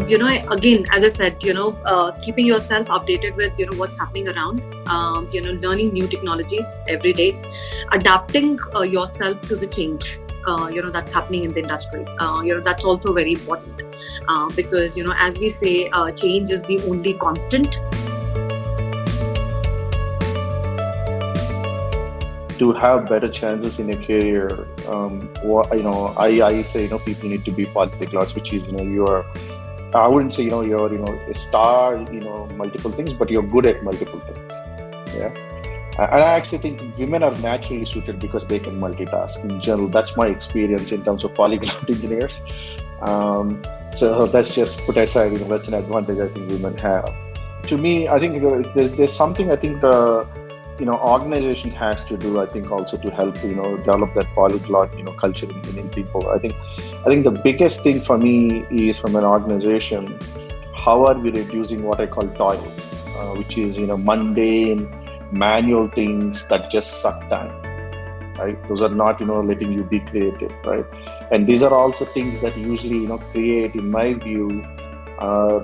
again, as I said, keeping yourself updated with, what's happening around, learning new technologies every day, adapting yourself to the change, that's happening in the industry. That's also very important because, as we say, change is the only constant. To have better chances in a career, I say, people need to be polyglots, which is, you're, I wouldn't say, you're, a star, multiple things, but you're good at multiple things. Yeah. And I actually think women are naturally suited because they can multitask in general. That's my experience in terms of polyglot engineers. So that's just put aside, that's an advantage I think women have. To me, I think there's something I think the organization has to do, I think, also to help develop that polyglot culture in Indian people. I think the biggest thing for me is, from an organization, how are we reducing what I call toil, which is mundane manual things that just suck time, right? Those are not letting you be creative, right? And these are also things that usually create, in my view,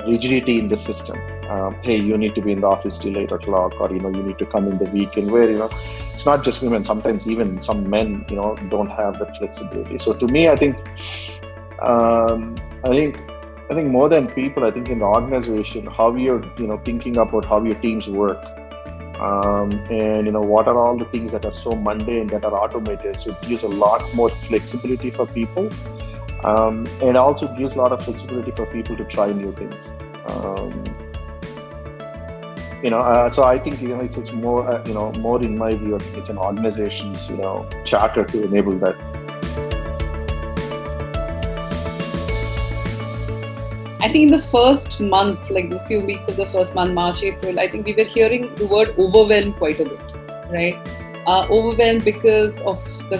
rigidity in the system. Hey, you need to be in the office till 8 o'clock, or you need to come in the weekend, where it's not just women, sometimes even some men don't have that flexibility. So to me, I think more than people, I think in the organization, how you're thinking about how your teams work, and what are all the things that are so mundane that are automated. So it gives a lot more flexibility for people, and also gives a lot of flexibility for people to try new things. So I think it's more more, in my view, it's an organization's charter to enable that. I think in the first month, like the few weeks of the first month, March, April, I think we were hearing the word overwhelmed quite a bit, right? Overwhelmed because of the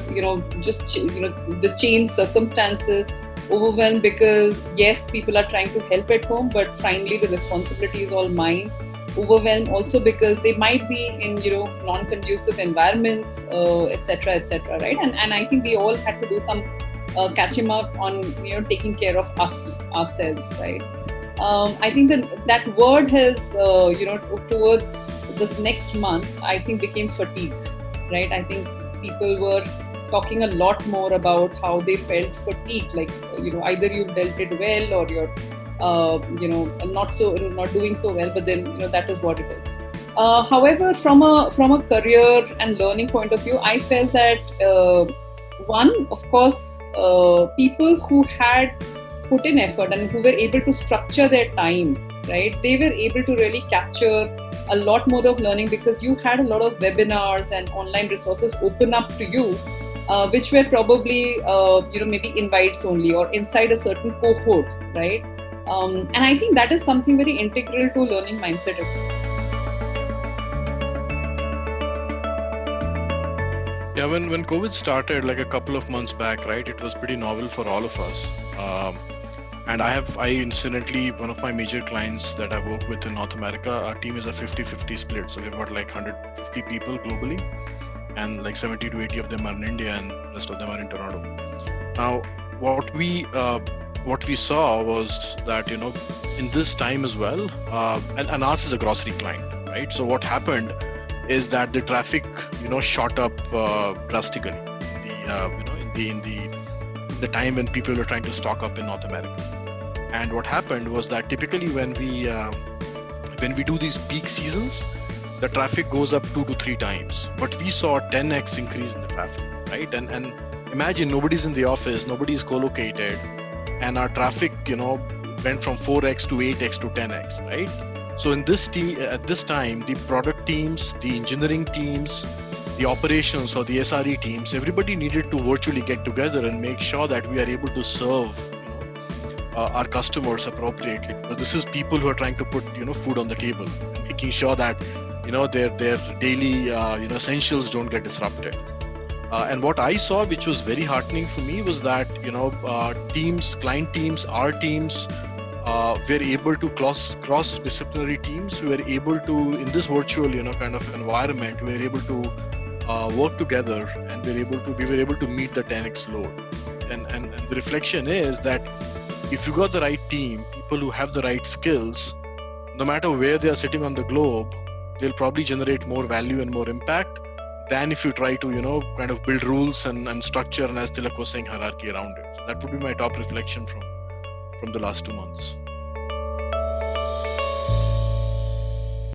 the changed circumstances. Overwhelmed because yes, people are trying to help at home, but finally the responsibility is all mine. Overwhelmed also because they might be in non-conducive environments, etc., right? And I think we all had to do some catching up on taking care of ourselves, right? I think that word has towards the next month, I think, became fatigue, right? I think people were talking a lot more about how they felt fatigued, like either you've dealt it well or you're not doing so well, but then that is what it is. However, from a career and learning point of view, I felt that one, of course, people who had put in effort and who were able to structure their time, right, they were able to really capture a lot more of learning, because you had a lot of webinars and online resources open up to you, which were probably maybe invites only or inside a certain cohort, right? And I think that is something very integral to learning mindset. Yeah, when COVID started, like a couple of months back, right, it was pretty novel for all of us. And I incidentally, one of my major clients that I work with in North America, our team is a 50-50 split. So we've got like 150 people globally, and like 70 to 80 of them are in India, and the rest of them are in Toronto. Now, what we saw was that, in this time as well, and ours is a grocery client, right? So what happened is that the traffic, shot up drastically. In the time when people were trying to stock up in North America. And what happened was that typically when we do these peak seasons, the traffic goes up 2 to 3 times. But we saw a 10x increase in the traffic, right? And imagine nobody's in the office, nobody's co-located, and our traffic, went from 4x to 8x to 10x, right? So in this at this time, the product teams, the engineering teams, the operations or the SRE teams, everybody needed to virtually get together and make sure that we are able to serve our customers appropriately. But this is people who are trying to put food on the table, making sure that their daily essentials don't get disrupted. And what I saw, which was very heartening for me, was that teams, client teams, our teams, were able to cross-disciplinary teams. We were able to, in this virtual kind of environment, we were able to work together, and we were able to meet the 10x load. And the reflection is that if you got the right team, people people who have the right skills, no matter where they are sitting on the globe, they'll probably generate more value and more impact than if you try to, kind of build rules and structure, and as Tilak was saying, hierarchy around it. So that would be my top reflection from the last 2 months.